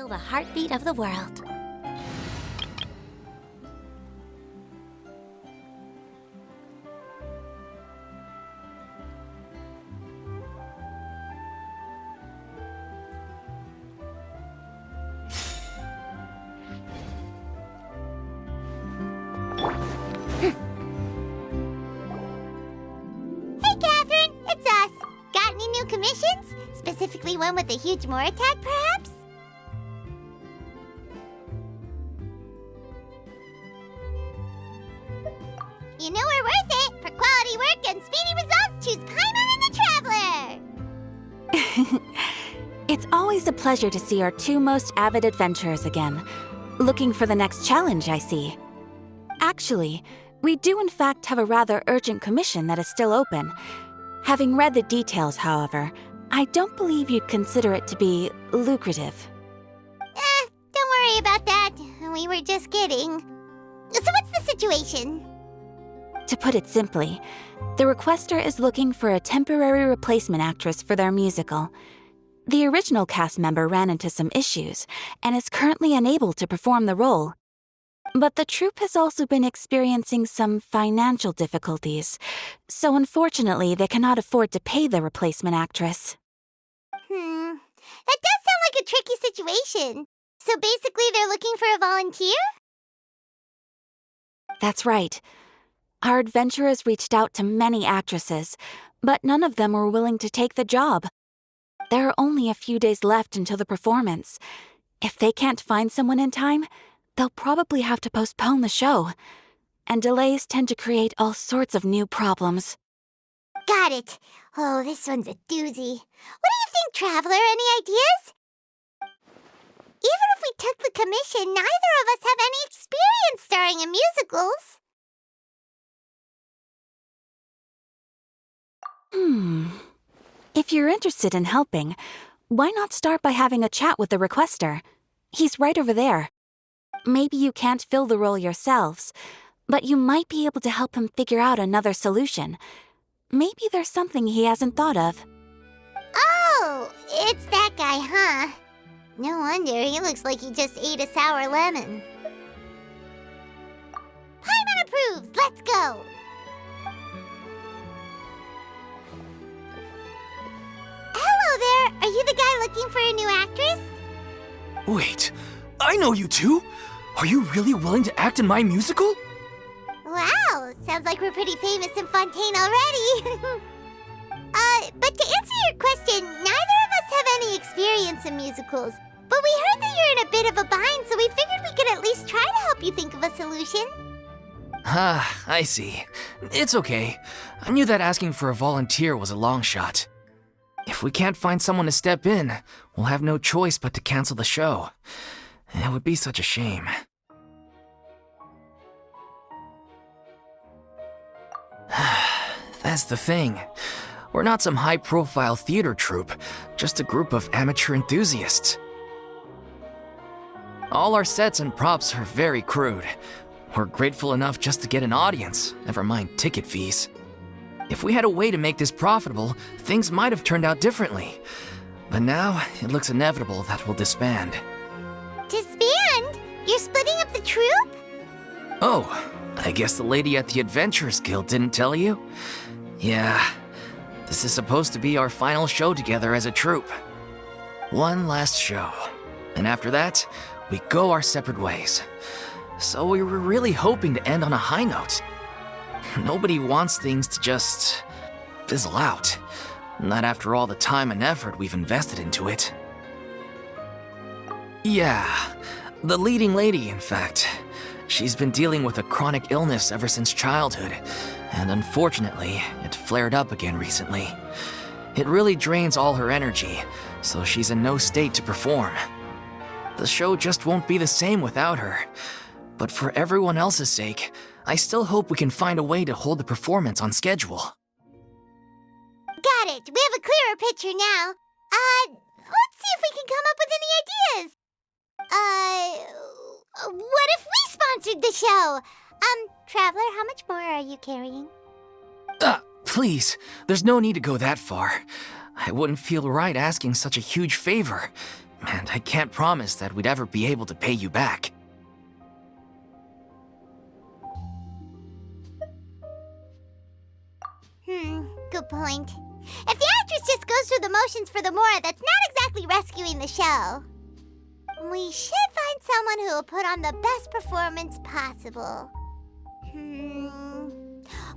feel the heartbeat of the world. Commissions? Specifically one with a huge more attack, perhaps? You know we're worth it! For quality work and speedy results, choose Paimon and the Traveler! It's always a pleasure to see our two most avid adventurers again. Looking for the next challenge, I see. Actually, we do in fact have a rather urgent commission that is still open. Having read the details, however, I don't believe you'd consider it to be lucrative. Don't worry about that. We were just kidding. So what's the situation? To put it simply, the requester is looking for a temporary replacement actress for their musical. The original cast member ran into some issues and is currently unable to perform the role. But the troupe has also been experiencing some financial difficulties, so unfortunately they cannot afford to pay the replacement actress. That does sound like a tricky situation. So basically they're looking for a volunteer? That's right. Our adventurers reached out to many actresses, but none of them were willing to take the job. There are only a few days left until the performance. If they can't find someone in time, they'll probably have to postpone the show. And delays tend to create all sorts of new problems. Got it. Oh, this one's a doozy. What do you think, Traveler? Any ideas? Even if we took the commission, neither of us have any experience starring in musicals. If you're interested in helping, why not start by having a chat with the requester? He's right over there. Maybe you can't fill the role yourselves, but you might be able to help him figure out another solution. Maybe there's something he hasn't thought of. Oh, it's that guy, huh? No wonder, he looks like he just ate a sour lemon. Paimon approves! Let's go! Hello there! Are you the guy looking for a new actress? Wait, I know you two! Are you really willing to act in my musical? Wow, sounds like we're pretty famous in Fontaine already. But to answer your question, neither of us have any experience in musicals. But we heard that you're in a bit of a bind, so we figured we could at least try to help you think of a solution. Ah, I see. It's okay. I knew that asking for a volunteer was a long shot. If we can't find someone to step in, we'll have no choice but to cancel the show. It would be such a shame. That's the thing. We're not some high-profile theater troupe, just a group of amateur enthusiasts. All our sets and props are very crude. We're grateful enough just to get an audience, never mind ticket fees. If we had a way to make this profitable, things might have turned out differently. But now, it looks inevitable that we'll disband. Disband? You're splitting up the troupe? Oh, I guess the lady at the Adventurers Guild didn't tell you? Yeah, this is supposed to be our final show together as a troupe. One last show, and after that, we go our separate ways. So we were really hoping to end on a high note. Nobody wants things to just fizzle out. Not after all the time and effort we've invested into it. Yeah, the leading lady, in fact. She's been dealing with a chronic illness ever since childhood, and unfortunately, it flared up again recently. It really drains all her energy, so she's in no state to perform. The show just won't be the same without her. But for everyone else's sake, I still hope we can find a way to hold the performance on schedule. Got it. We have a clearer picture now. Let's see if we can come up with any ideas. What if we sponsored the show? Traveler, how much more are you carrying? Please, there's no need to go that far. I wouldn't feel right asking such a huge favor. and I can't promise that we'd ever be able to pay you back. Good point. If the actress just goes through the motions for the Mora, that's not exactly rescuing the show. We should find someone who will put on the best performance possible.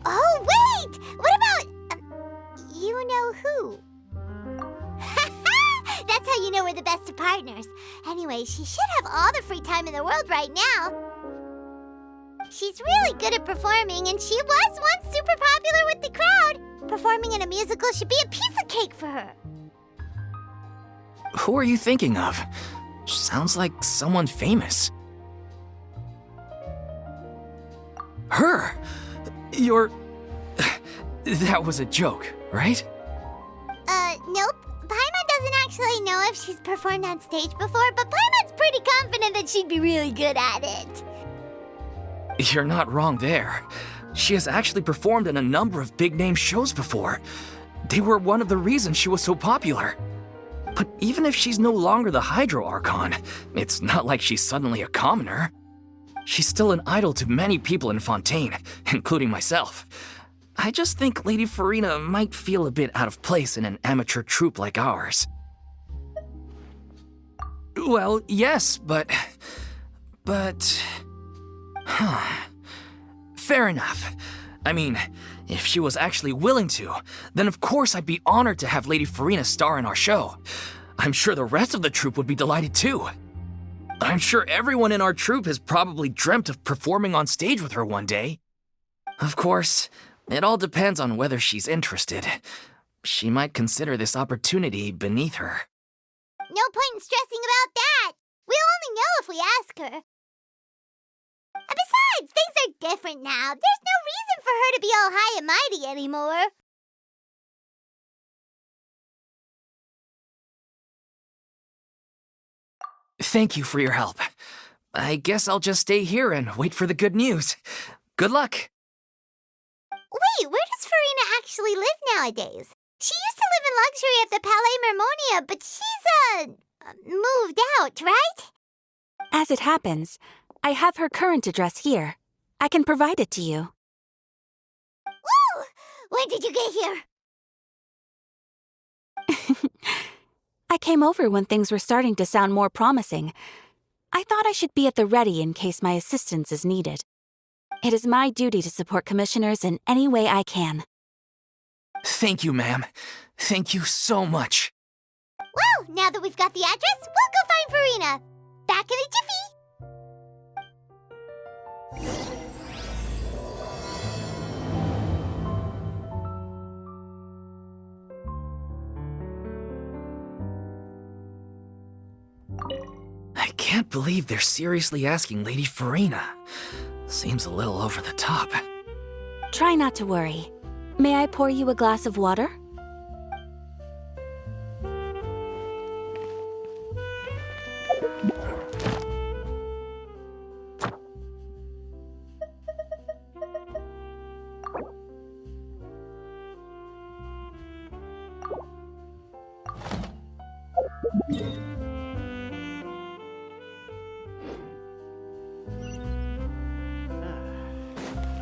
Oh, wait! What about... you know who? That's how you know we're the best of partners. Anyway, she should have all the free time in the world right now. She's really good at performing, and she was once super popular with the crowd. Performing in a musical should be a piece of cake for her. Who are you thinking of? Sounds like someone famous. Her! You're... That was a joke, right? Nope. Paimon doesn't actually know if she's performed on stage before, but Paimon's pretty confident that she'd be really good at it. You're not wrong there. She has actually performed in a number of big-name shows before. They were one of the reasons she was so popular. But even if she's no longer the Hydro Archon, it's not like she's suddenly a commoner. She's still an idol to many people in Fontaine, including myself. I just think Lady Farina might feel a bit out of place in an amateur troupe like ours. Well, yes, but... Fair enough. I mean, if she was actually willing to, then of course I'd be honored to have Lady Farina star in our show. I'm sure the rest of the troupe would be delighted too. I'm sure everyone in our troupe has probably dreamt of performing on stage with her one day. Of course, it all depends on whether she's interested. She might consider this opportunity beneath her. No point in stressing about that. We'll only know if we ask her. And besides, things are different now. There's no reason for her to be all high and mighty anymore. Thank you for your help. I guess I'll just stay here and wait for the good news. Good luck. Wait, where does Farina actually live nowadays? She used to live in luxury at the Palais Mermonia, but she's, moved out, right? As it happens, I have her current address here. I can provide it to you. Woo! When did you get here? I came over when things were starting to sound more promising. I thought I should be at the ready in case my assistance is needed. It is my duty to support commissioners in any way I can. Thank you, ma'am. Thank you so much. Well, now that we've got the address, we'll go find Farina. Back in a jiffy. I can't believe they're seriously asking Lady Farina. Seems a little over the top. Try not to worry. May I pour you a glass of water?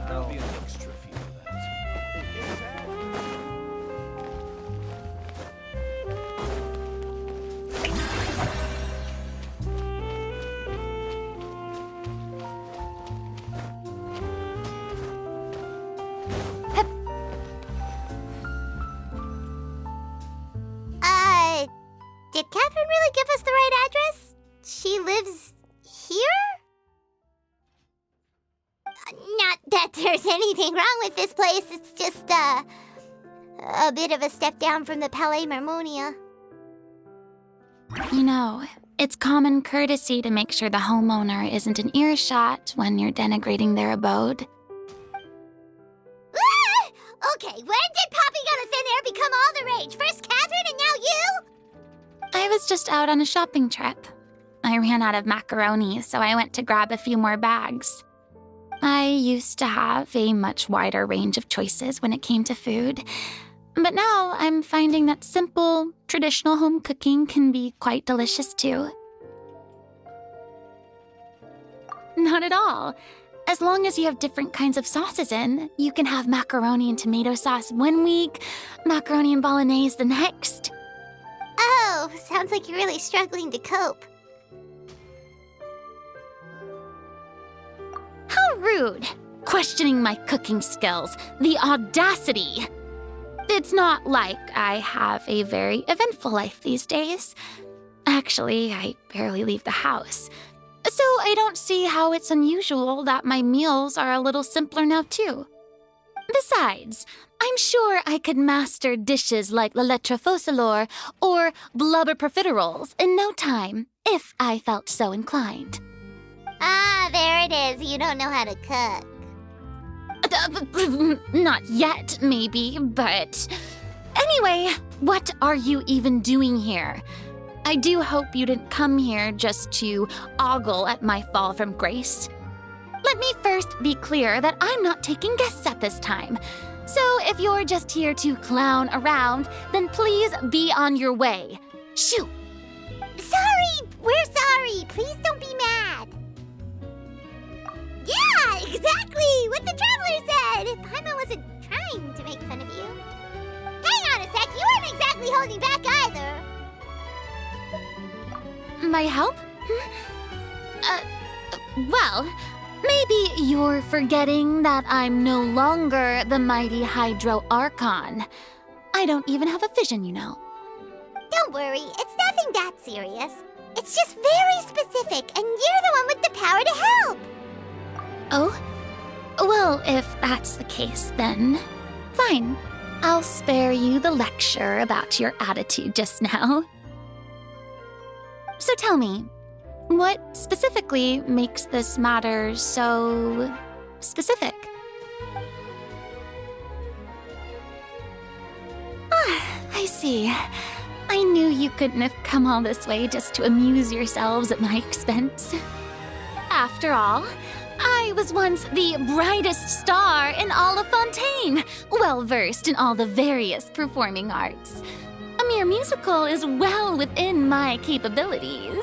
That'll be an extra fee for that. Did Catherine really give us the right address? She lives here? Not that there's anything wrong with this place, it's just, a bit of a step down from the Palais Mermonia. You know, it's common courtesy to make sure the homeowner isn't an earshot when you're denigrating their abode. Ah! Okay, when did popping out of thin air become all the rage? First Catherine and now you? I was just out on a shopping trip. I ran out of macaroni, so I went to grab a few more bags. I used to have a much wider range of choices when it came to food, But now I'm finding that simple, traditional home cooking can be quite delicious too. Not at all. As long as you have different kinds of sauces in, you can have macaroni and tomato sauce one week, macaroni and bolognese the next. Oh, sounds like you're really struggling to cope. How rude! Questioning my cooking skills. The audacity! It's not like I have a very eventful life these days. Actually, I barely leave the house. So I don't see how it's unusual that my meals are a little simpler now too. Besides, I'm sure I could master dishes like la lettre faucilor or blubber profiteroles in no time, if I felt so inclined. Ah, there it is. You don't know how to cook. Not yet, maybe, but... Anyway, what are you even doing here? I do hope you didn't come here just to ogle at my fall from grace. Let me first be clear that I'm not taking guests at this time. So if you're just here to clown around, then please be on your way. Shoo! Sorry! We're sorry! Please don't be mad! Yeah, exactly! What the Traveler said! Paimon wasn't trying to make fun of you. Hang on a sec, you weren't exactly holding back either. My help? Well, maybe you're forgetting that I'm no longer the mighty Hydro Archon. I don't even have a vision, you know. Don't worry, it's nothing that serious. It's just very specific, and you're the one with the power to help. Oh? Well, if that's the case, then fine. I'll spare you the lecture about your attitude just now. So tell me, what specifically makes this matter so specific? Ah, I see. I knew you couldn't have come all this way just to amuse yourselves at my expense. After all, I was once the brightest star in all of Fontaine, well-versed in all the various performing arts. A mere musical is well within my capabilities.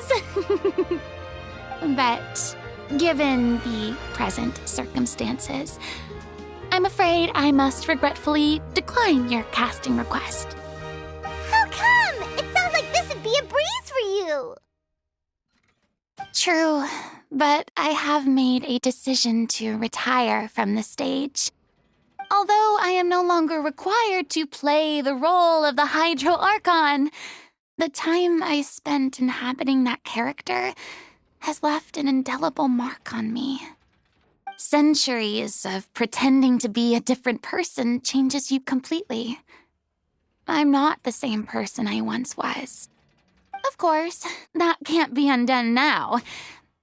But given the present circumstances, I'm afraid I must regretfully decline your casting request. How come? It sounds like this would be a breeze for you. True, but I have made a decision to retire from the stage. Although I am no longer required to play the role of the Hydro Archon, the time I spent inhabiting that character has left an indelible mark on me. Centuries of pretending to be a different person changes you completely. I'm not the same person I once was. Of course, that can't be undone now.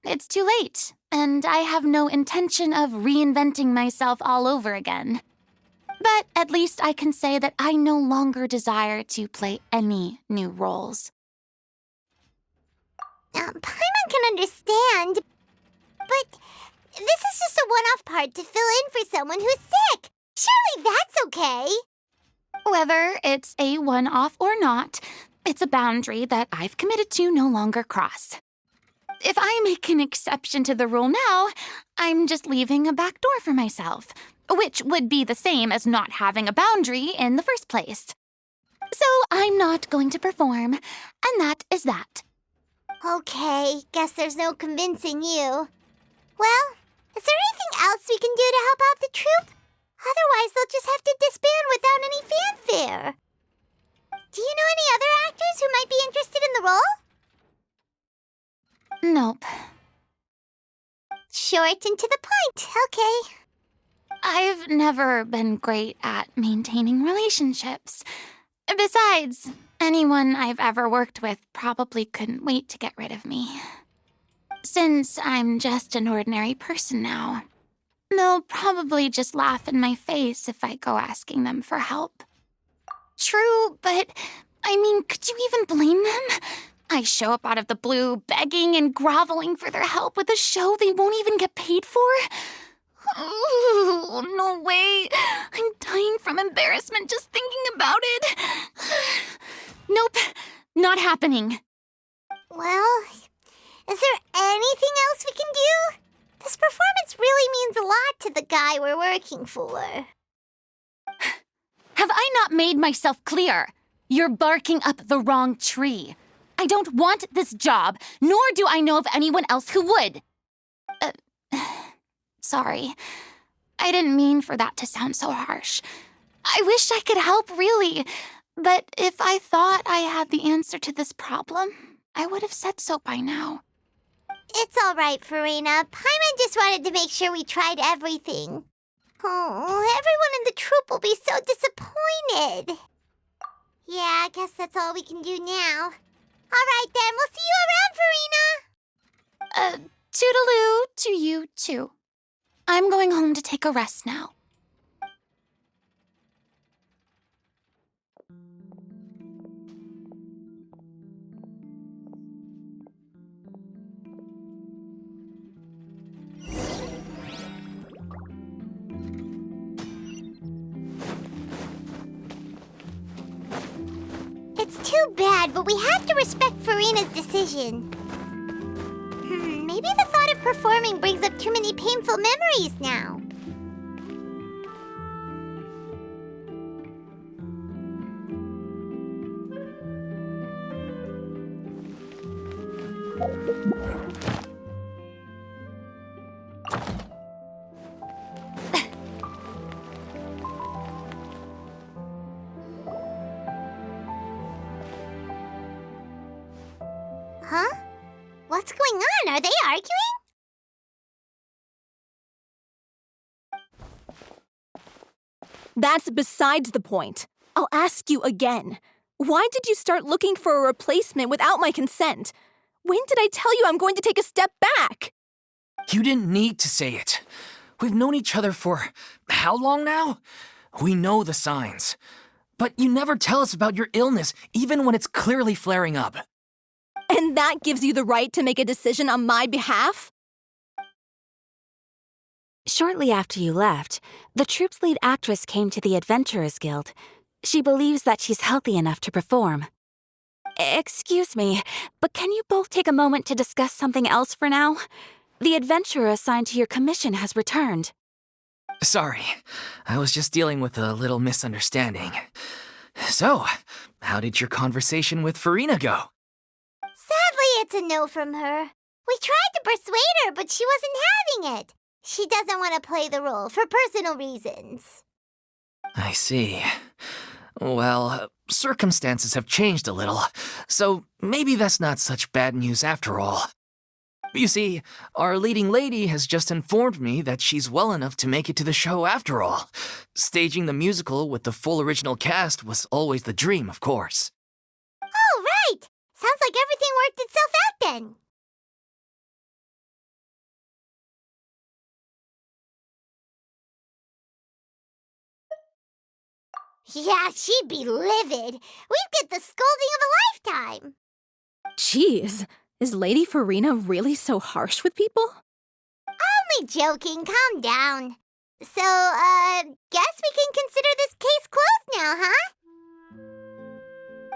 It's too late, and I have no intention of reinventing myself all over again. But at least I can say that I no longer desire to play any new roles. Paimon can understand, but this is just a one-off part to fill in for someone who's sick. Surely that's okay. Whether it's a one-off or not, it's a boundary that I've committed to no longer cross. If I make an exception to the rule now, I'm just leaving a back door for myself, which would be the same as not having a boundary in the first place. So I'm not going to perform, and that is that. Okay, guess there's no convincing you. Well, is there anything else we can do to help out the troupe? Otherwise, they'll just have to disband without any fanfare. Do you know any other actors who might be interested in the role? Nope. Short and to the point, okay. I've never been great at maintaining relationships. Besides, anyone I've ever worked with probably couldn't wait to get rid of me. Since I'm just an ordinary person now, they'll probably just laugh in my face if I go asking them for help. True, but I mean, could you even blame them? I show up out of the blue, begging and groveling for their help with a show they won't even get paid for? Oh, no way. I'm dying from embarrassment just thinking about it. Nope, not happening. Well, is there anything else we can do? This performance really means a lot to the guy we're working for. Have I not made myself clear? You're barking up the wrong tree. I don't want this job, nor do I know of anyone else who would. Sorry. I didn't mean for that to sound so harsh. I wish I could help, really. But if I thought I had the answer to this problem, I would have said so by now. It's all right, Farina. Paimon just wanted to make sure we tried everything. Oh, everyone in the troupe will be so disappointed. Yeah, I guess that's all we can do now. All right, then. We'll see you around, Farina. Toodaloo to you, too. I'm going home to take a rest now. It's too bad, but we have to respect Farina's decision. Maybe the thought of performing brings up too many painful memories now. Huh? What's going on? Are they arguing? That's besides the point. I'll ask you again. Why did you start looking for a replacement without my consent? When did I tell you I'm going to take a step back? You didn't need to say it. We've known each other for how long now? We know the signs. But you never tell us about your illness, even when it's clearly flaring up. And that gives you the right to make a decision on my behalf? Shortly after you left, the troupe's lead actress came to the Adventurers Guild. She believes that she's healthy enough to perform. Excuse me, but can you both take a moment to discuss something else for now? The adventurer assigned to your commission has returned. Sorry, I was just dealing with a little misunderstanding. So, how did your conversation with Farina go? Sadly, it's a no from her. We tried to persuade her, but she wasn't having it. She doesn't want to play the role for personal reasons. I see. Well, circumstances have changed a little, so maybe that's not such bad news after all. You see, our leading lady has just informed me that she's well enough to make it to the show after all. Staging the musical with the full original cast was always the dream, of course. Oh, right! Sounds like everything worked itself out then. Yeah, she'd be livid. We'd get the scolding of a lifetime. Jeez, is Lady Farina really so harsh with people? Only joking, calm down. So, guess we can consider this case closed now, huh?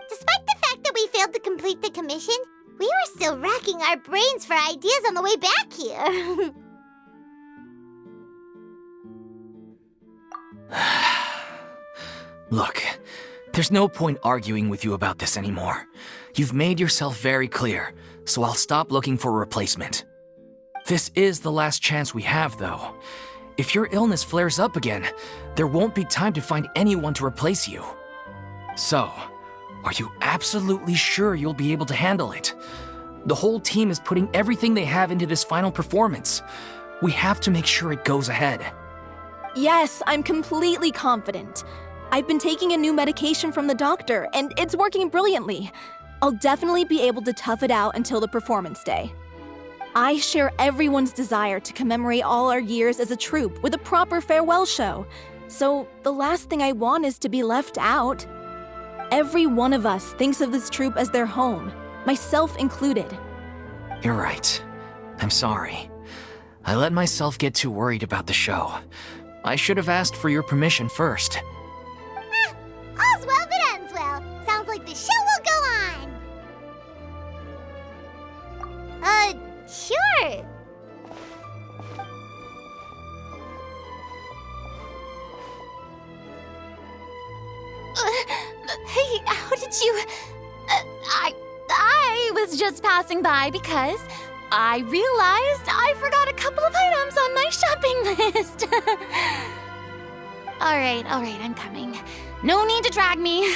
Despite the fact that we failed to complete the commission, we were still racking our brains for ideas on the way back here. Look, there's no point arguing with you about this anymore. You've made yourself very clear, so I'll stop looking for a replacement. This is the last chance we have, though. If your illness flares up again, there won't be time to find anyone to replace you. So, are you absolutely sure you'll be able to handle it? The whole team is putting everything they have into this final performance. We have to make sure it goes ahead. Yes, I'm completely confident. I've been taking a new medication from the doctor, and it's working brilliantly. I'll definitely be able to tough it out until the performance day. I share everyone's desire to commemorate all our years as a troupe with a proper farewell show. So the last thing I want is to be left out. Every one of us thinks of this troupe as their home, myself included. You're right. I'm sorry. I let myself get too worried about the show. I should have asked for your permission first. All's well that ends well. Sounds like the show will go on. Sure. Hey, how did you... I was just passing by because I realized I forgot a couple of items on my shopping list. All right, I'm coming. No need to drag me.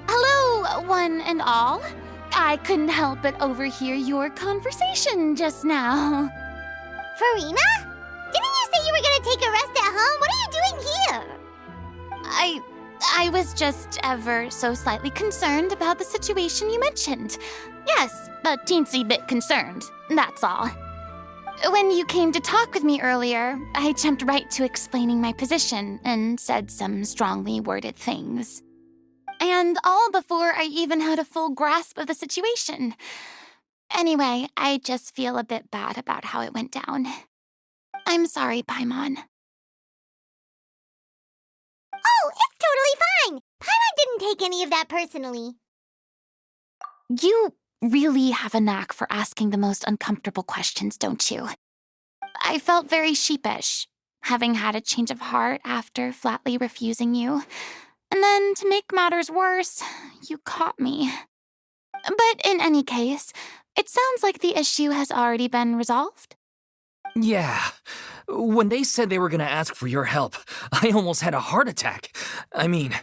Hello, one and all. I couldn't help but overhear your conversation just now. Farina? Didn't you say you were gonna take a rest at home? What are you doing here? I was just ever so slightly concerned about the situation you mentioned. Yes, a teensy bit concerned, that's all. When you came to talk with me earlier, I jumped right to explaining my position and said some strongly worded things. And all before I even had a full grasp of the situation. Anyway, I just feel a bit bad about how it went down. I'm sorry, Paimon. Oh, it's totally fine. Paimon didn't take any of that personally. You really have a knack for asking the most uncomfortable questions, don't you? I felt very sheepish, having had a change of heart after flatly refusing you. And then, to make matters worse, you caught me. But in any case, it sounds like the issue has already been resolved. Yeah. When they said they were gonna ask for your help, I almost had a heart attack. I mean,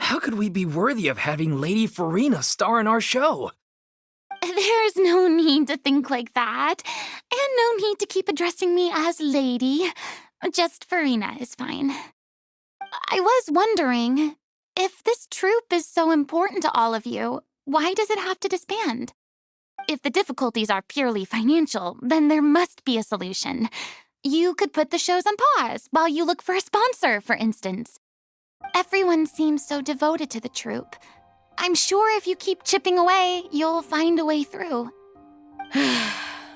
how could we be worthy of having Lady Farina star in our show? There's no need to think like that, and no need to keep addressing me as lady. Just Farina is fine. I was wondering, if this troupe is so important to all of you, why does it have to disband? If the difficulties are purely financial, then there must be a solution. You could put the shows on pause while you look for a sponsor, for instance. Everyone seems so devoted to the troupe. I'm sure if you keep chipping away, you'll find a way through.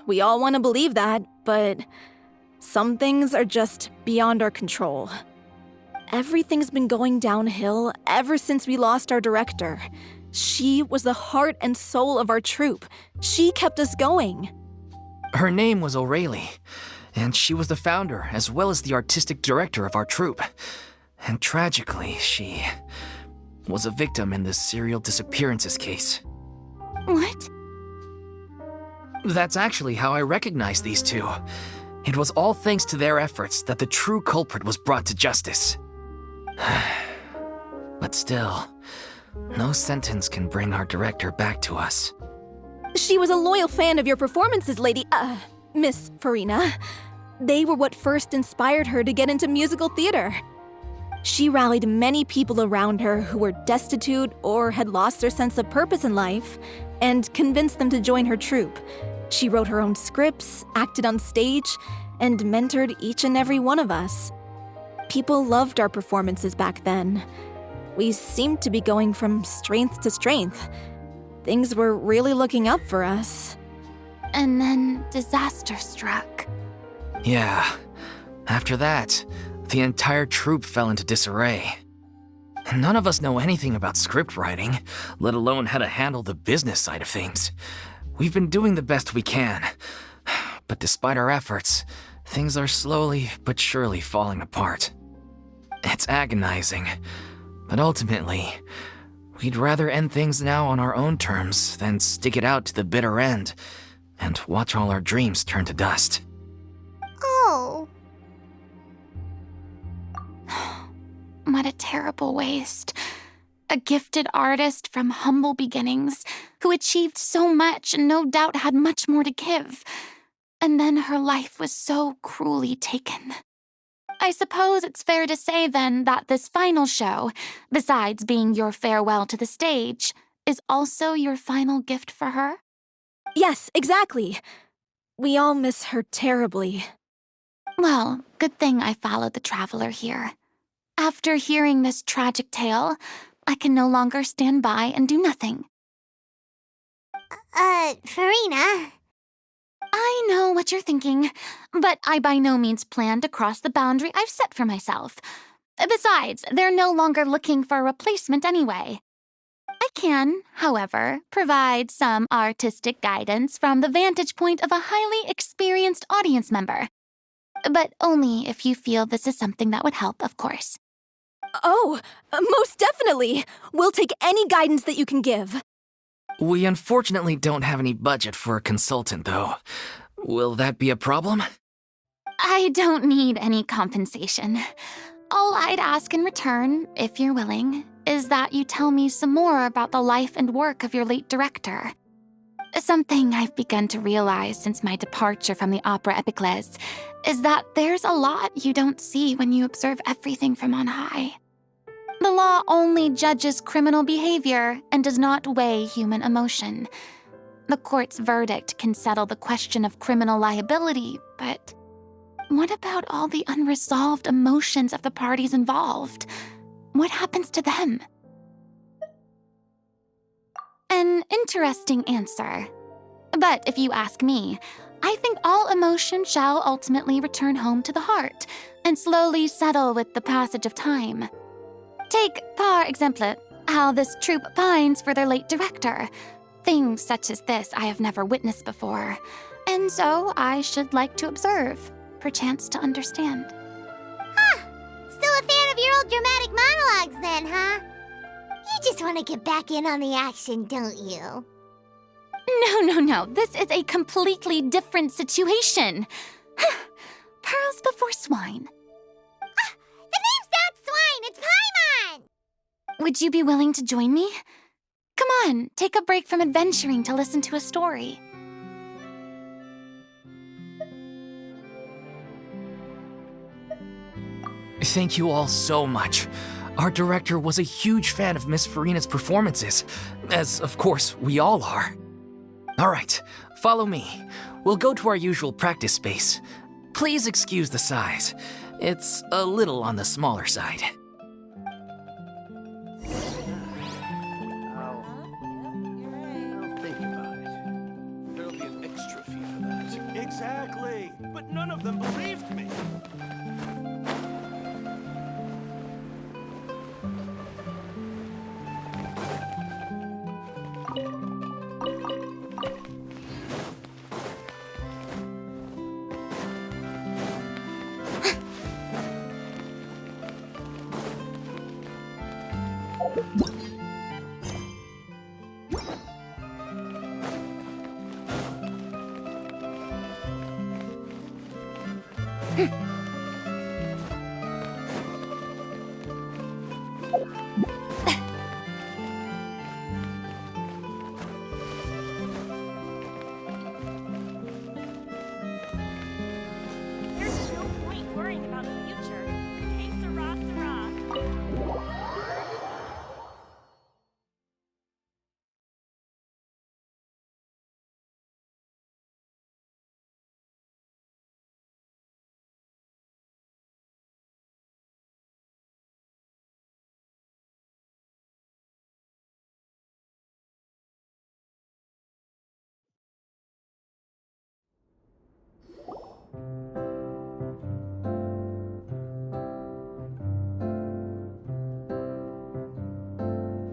We all want to believe that, but some things are just beyond our control. Everything's been going downhill ever since we lost our director. She was the heart and soul of our troupe. She kept us going. Her name was O'Reilly, and she was the founder as well as the artistic director of our troupe. And tragically, she was a victim in this serial disappearances case. What? That's actually how I recognized these two. It was all thanks to their efforts that the true culprit was brought to justice. But still, no sentence can bring our director back to us. She was a loyal fan of your performances, Miss Farina. They were what first inspired her to get into musical theater. She rallied many people around her who were destitute or had lost their sense of purpose in life, and convinced them to join her troupe. She wrote her own scripts, acted on stage, and mentored each and every one of us. People loved our performances back then. We seemed to be going from strength to strength. Things were really looking up for us. And then disaster struck. Yeah. After that, the entire troupe fell into disarray. None of us know anything about script writing, let alone how to handle the business side of things. We've been doing the best we can. But despite our efforts, things are slowly but surely falling apart. It's agonizing. But ultimately, we'd rather end things now on our own terms than stick it out to the bitter end and watch all our dreams turn to dust. Oh. What a terrible waste. A gifted artist from humble beginnings who achieved so much and no doubt had much more to give. And then her life was so cruelly taken. I suppose it's fair to say then that this final show, besides being your farewell to the stage, is also your final gift for her? Yes, exactly. We all miss her terribly. Well, good thing I followed the traveler here. After hearing this tragic tale, I can no longer stand by and do nothing. Farina. I know what you're thinking, but I by no means plan to cross the boundary I've set for myself. Besides, they're no longer looking for a replacement anyway. I can, however, provide some artistic guidance from the vantage point of a highly experienced audience member. But only if you feel this is something that would help, of course. Oh, most definitely. We'll take any guidance that you can give. We unfortunately don't have any budget for a consultant, though. Will that be a problem? I don't need any compensation. All I'd ask in return, if you're willing, is that you tell me some more about the life and work of your late director. Something I've begun to realize since my departure from the Opera Epiclese is that there's a lot you don't see when you observe everything from on high. The law only judges criminal behavior and does not weigh human emotion. The court's verdict can settle the question of criminal liability, but what about all the unresolved emotions of the parties involved? What happens to them? An interesting answer. But if you ask me, I think all emotion shall ultimately return home to the heart and slowly settle with the passage of time. Take, par exemple, how this troupe pines for their late director. Things such as this I have never witnessed before, and so I should like to observe, perchance to understand. Huh. Still a fan of your old dramatic monologues then, huh? You just want to get back in on the action, don't you? No. This is a completely different situation. Pearls before swine. The name's not Swine, it's Paimon! Would you be willing to join me? Come on, take a break from adventuring to listen to a story. Thank you all so much. Our director was a huge fan of Miss Farina's performances, as of course we all are. Alright, follow me. We'll go to our usual practice space. Please excuse the size. It's a little on the smaller side. Now think about it. There'll be an extra fee for that. Exactly! But none of them believed me! There's no point worrying about the future. Hey, Sarah, Sarah.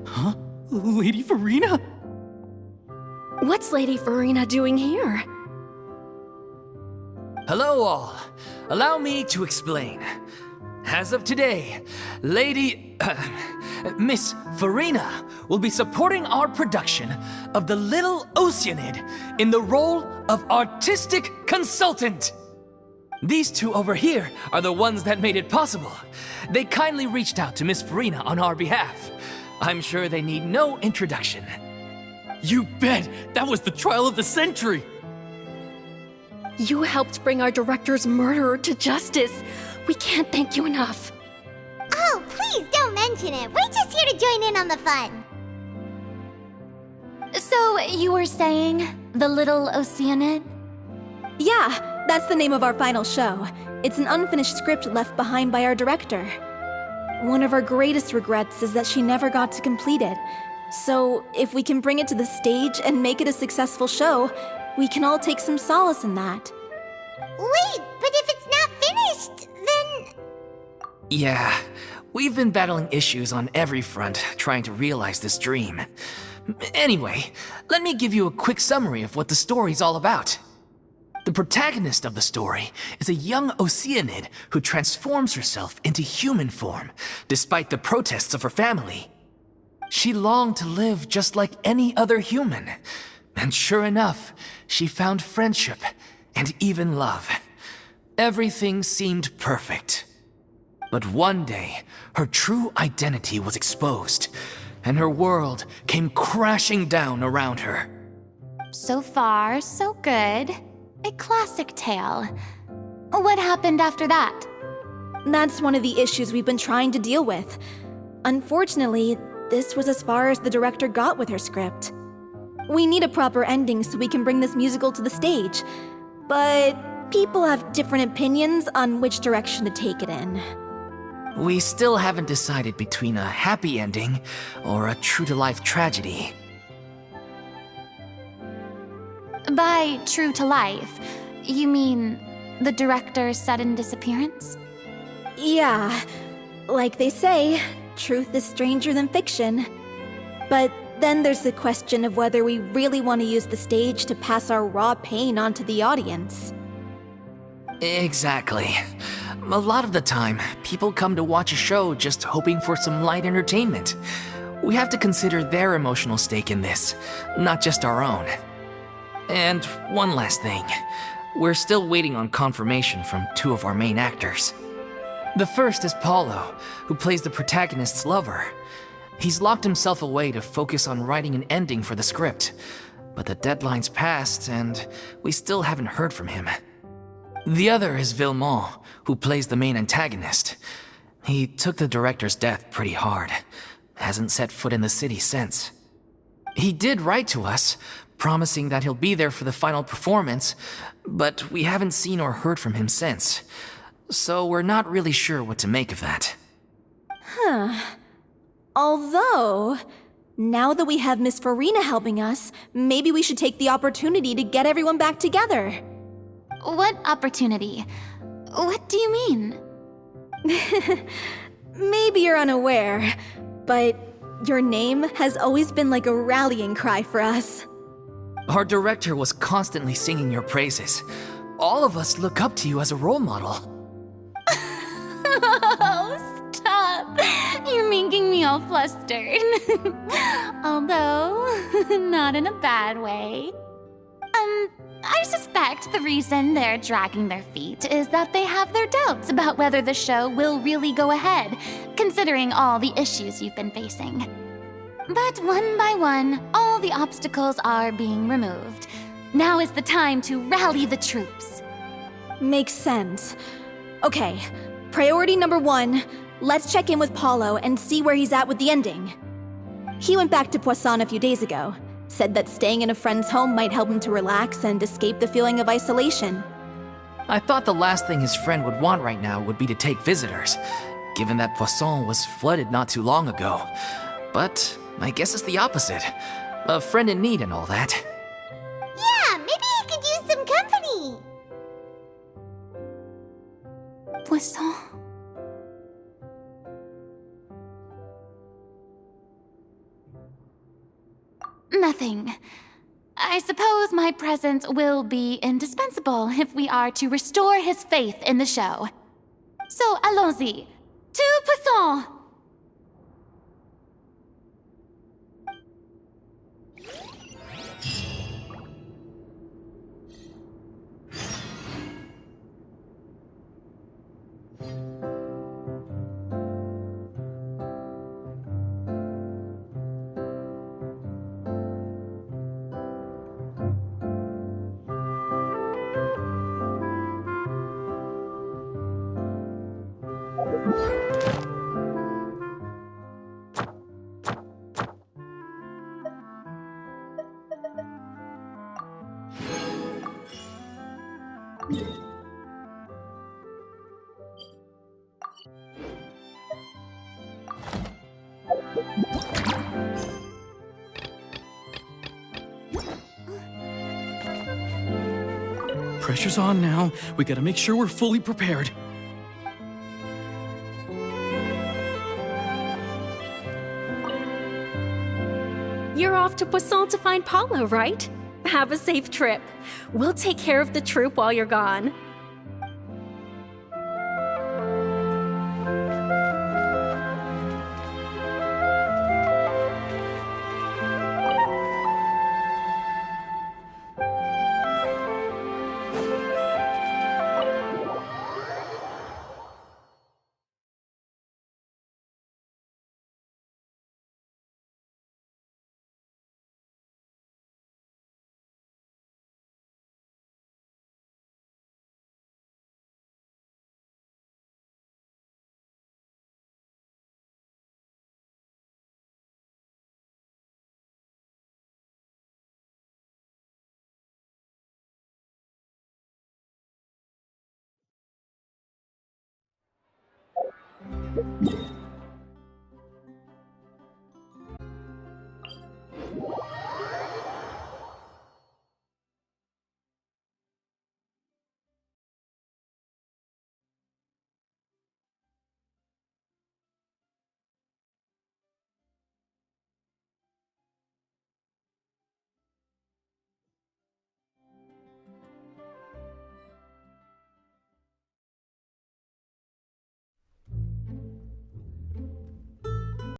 Huh? Lady Farina? What's Lady Farina doing here? Hello all. Allow me to explain. As of today, Miss Farina will be supporting our production of The Little Oceanid in the role of artistic consultant. These two over here are the ones that made it possible. They kindly reached out to Miss Farina on our behalf. I'm sure they need no introduction. You bet! That was the trial of the century! You helped bring our director's murderer to justice. We can't thank you enough. Oh, please don't mention it. We're just here to join in on the fun. So, you were saying The Little Oceanid? Yeah, that's the name of our final show. It's an unfinished script left behind by our director. One of our greatest regrets is that she never got to complete it. So, if we can bring it to the stage and make it a successful show, we can all take some solace in that. Wait, but if it's not finished, then... Yeah, we've been battling issues on every front trying to realize this dream. Anyway, let me give you a quick summary of what the story's all about. The protagonist of the story is a young Oceanid who transforms herself into human form, despite the protests of her family. She longed to live just like any other human, and sure enough, she found friendship and even love. Everything seemed perfect. But one day, her true identity was exposed, and her world came crashing down around her. So far, so good. A classic tale. What happened after that? That's one of the issues we've been trying to deal with. Unfortunately, this was as far as the director got with her script. We need a proper ending so we can bring this musical to the stage, but people have different opinions on which direction to take it in. We still haven't decided between a happy ending or a true-to-life tragedy. By true to life, you mean the director's sudden disappearance? Yeah, like they say, truth is stranger than fiction. But then there's the question of whether we really want to use the stage to pass our raw pain onto the audience. Exactly. A lot of the time, people come to watch a show just hoping for some light entertainment. We have to consider their emotional stake in this, not just our own. And one last thing. We're still waiting on confirmation from two of our main actors. The first is Paulo, who plays the protagonist's lover. He's locked himself away to focus on writing an ending for the script, but the deadline's passed and we still haven't heard from him. The other is Villemont, who plays the main antagonist. He took the director's death pretty hard. Hasn't set foot in the city since. He did write to us, promising that he'll be there for the final performance, but we haven't seen or heard from him since. So we're not really sure what to make of that. Although, now that we have Miss Farina helping us, maybe we should take the opportunity to get everyone back together. What opportunity? What do you mean? Maybe you're unaware, but your name has always been like a rallying cry for us. Our director was constantly singing your praises. All of us look up to you as a role model. Oh, stop! You're making me all flustered. Although, not in a bad way. I suspect the reason they're dragging their feet is that they have their doubts about whether the show will really go ahead, considering all the issues you've been facing. But one by one, all the obstacles are being removed. Now is the time to rally the troops. Makes sense. Okay, priority number 1, let's check in with Paulo and see where he's at with the ending. He went back to Poisson a few days ago, said that staying in a friend's home might help him to relax and escape the feeling of isolation. I thought the last thing his friend would want right now would be to take visitors, given that Poisson was flooded not too long ago. But I guess it's the opposite. A friend in need and all that. Yeah, maybe he could use some company. Poisson. Nothing. I suppose my presence will be indispensable if we are to restore his faith in the show. So, allons-y. To Poisson! Pressure's on now. We gotta make sure we're fully prepared. You're off to Poisson to find Paulo, right? Have a safe trip. We'll take care of the troop while you're gone.